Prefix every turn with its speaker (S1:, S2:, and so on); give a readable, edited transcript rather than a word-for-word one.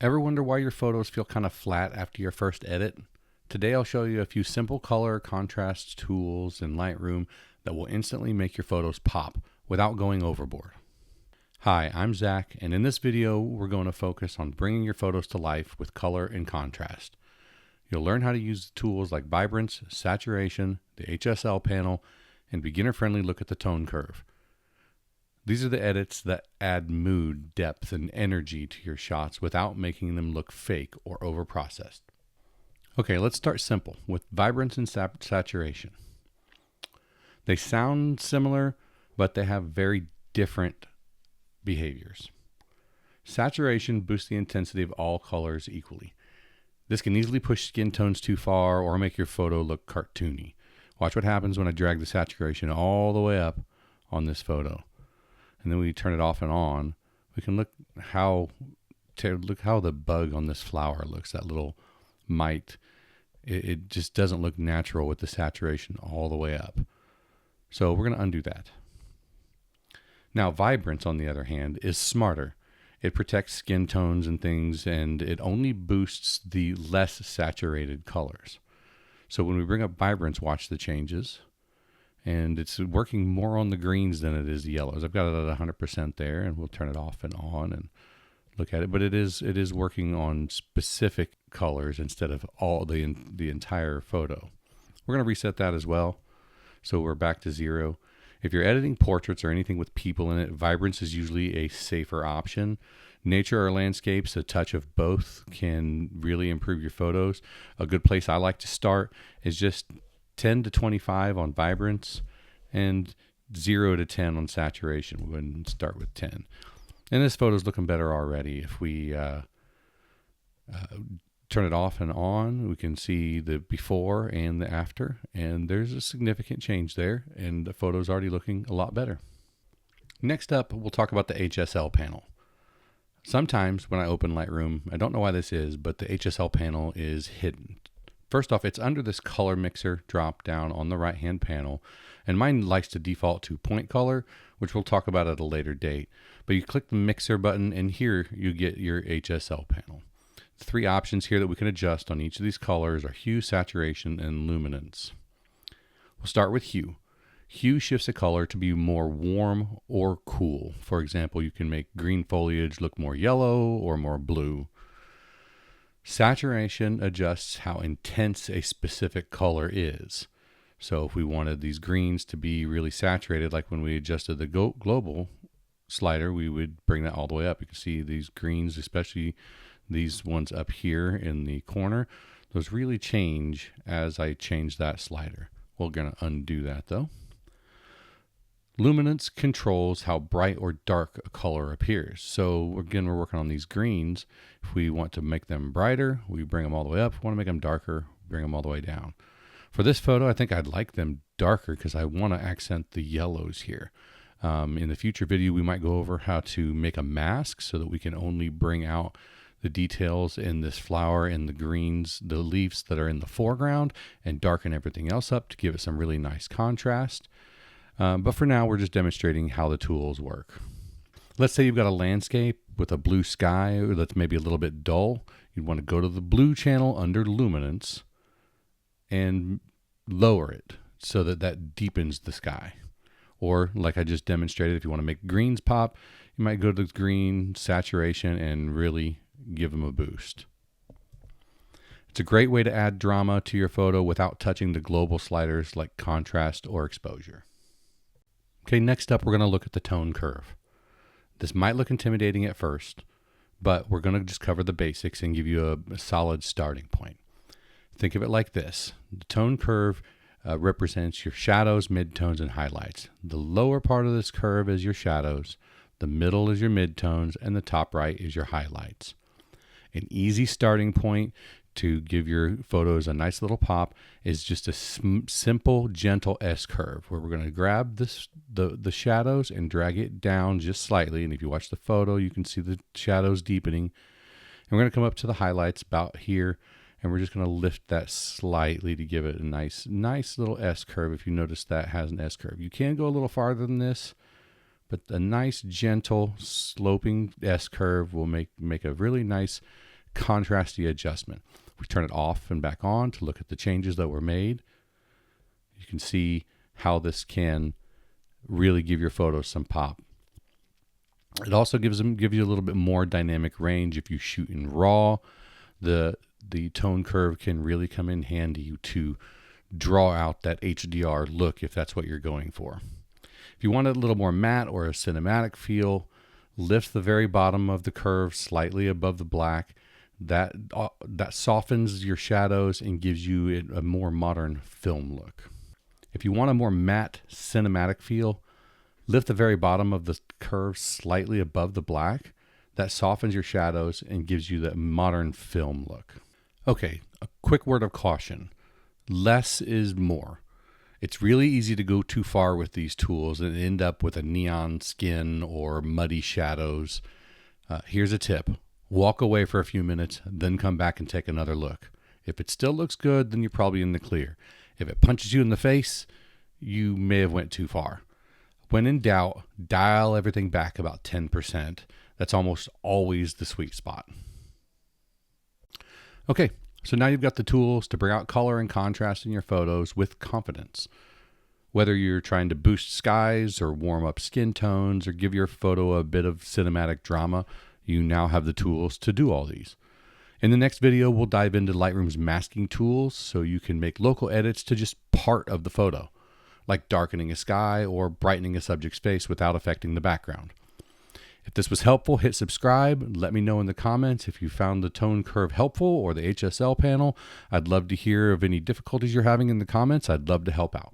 S1: Ever wonder why your photos feel kind of flat after your first edit? Today I'll show you a few simple color contrast tools in Lightroom that will instantly make your photos pop without going overboard. Hi, I'm Zach, and in this video we're going to focus on bringing your photos to life with color and contrast. You'll learn how to use tools like Vibrance, Saturation, the HSL Panel, and beginner-friendly look at the tone curve. These are the edits that add mood, depth, and energy to your shots without making them look fake or overprocessed. Okay, let's start simple with Vibrance and Saturation. They sound similar, but they have very different behaviors. Saturation boosts the intensity of all colors equally. This can easily push skin tones too far or make your photo look cartoony. Watch what happens when I drag the saturation all the way up on this photo. And then we turn it off and on. We can look how the bug on this flower looks, that little mite. It just doesn't look natural with the saturation all the way up. So we're going to undo that. Now Vibrance, on the other hand, is smarter. It protects skin tones and things, and it only boosts the less saturated colors. So when we bring up Vibrance, watch the changes. And it's working more on the greens than it is the yellows. I've got it at 100% there, and we'll turn it off and on and look at it. But it is working on specific colors instead of all the entire photo. We're going to reset that as well. So we're back to 0. If you're editing portraits or anything with people in it, Vibrance is usually a safer option. Nature or landscapes, a touch of both can really improve your photos. A good place I like to start is just 10 to 25 on Vibrance and 0 to 10 on Saturation. We'll go ahead and start with 10. And this photo's looking better already. If we turn it off and on, we can see the before and the after, and there's a significant change there, and the photo's already looking a lot better. Next up, we'll talk about the HSL panel. Sometimes when I open Lightroom, I don't know why this is, but the HSL panel is hidden. First off, it's under this color mixer drop down on the right hand panel, and mine likes to default to point color, which we'll talk about at a later date. But you click the mixer button, and here you get your HSL panel. The 3 options here that we can adjust on each of these colors are hue, saturation, and luminance. We'll start with hue. Hue shifts a color to be more warm or cool. For example, you can make green foliage look more yellow or more blue. Saturation adjusts how intense a specific color is. So if we wanted these greens to be really saturated, like when we adjusted the global slider, we would bring that all the way up. You can see these greens, especially these ones up here in the corner, those really change as I change that slider. We're going to undo that though. Luminance controls how bright or dark a color appears. So again, we're working on these greens. If we want to make them brighter, we bring them all the way up. If we want to make them darker, bring them all the way down. For this photo, I think I'd like them darker because I want to accent the yellows here. In the future video, we might go over how to make a mask so that we can only bring out the details in this flower and the greens, the leaves that are in the foreground, and darken everything else up to give it some really nice contrast. But for now, we're just demonstrating how the tools work. Let's say you've got a landscape with a blue sky that's maybe a little bit dull. You'd want to go to the blue channel under luminance and lower it so that that deepens the sky. Or like I just demonstrated, if you want to make greens pop, you might go to the green saturation and really give them a boost. It's a great way to add drama to your photo without touching the global sliders like contrast or exposure. Okay, next up we're going to look at the tone curve. This might look intimidating at first, but we're going to just cover the basics and give you a solid starting point. Think of it like this. The tone curve represents your shadows, midtones, and highlights. The lower part of this curve is your shadows, the middle is your midtones, and the top right is your highlights. An easy starting point to give your photos a nice little pop is just a simple, gentle S-curve where we're going to grab the shadows and drag it down just slightly. And if you watch the photo, you can see the shadows deepening. And we're going to come up to the highlights about here, and we're just going to lift that slightly to give it a nice little S-curve. If you notice, that has an S-curve. You can go a little farther than this, but a nice gentle sloping S-curve will make a really nice contrasty adjustment. We turn it off and back on to look at the changes that were made. You can see how this can really give your photos some pop. It also gives you a little bit more dynamic range. If you shoot in RAW, the tone curve can really come in handy to draw out that HDR look if that's what you're going for. If you want a little more matte or a cinematic feel, lift the very bottom of the curve slightly above the black. That softens your shadows and gives you a more modern film look. If you want a more matte cinematic feel, lift the very bottom of the curve slightly above the black. That softens your shadows and gives you that modern film look. Okay, a quick word of caution. Less is more. It's really easy to go too far with these tools and end up with a neon skin or muddy shadows. Here's a tip. Walk away for a few minutes, then come back and take another look. If it still looks good, then you're probably in the clear. If it punches you in the face, you may have went too far. When in doubt, dial everything back about 10%. That's almost always the sweet spot. Okay, so now you've got the tools to bring out color and contrast in your photos with confidence. Whether you're trying to boost skies or warm up skin tones or give your photo a bit of cinematic drama, you now have the tools to do all these. In the next video, we'll dive into Lightroom's masking tools so you can make local edits to just part of the photo, like darkening a sky or brightening a subject's face without affecting the background. If this was helpful, hit subscribe. Let me know in the comments if you found the tone curve helpful or the HSL panel. I'd love to hear of any difficulties you're having in the comments. I'd love to help out.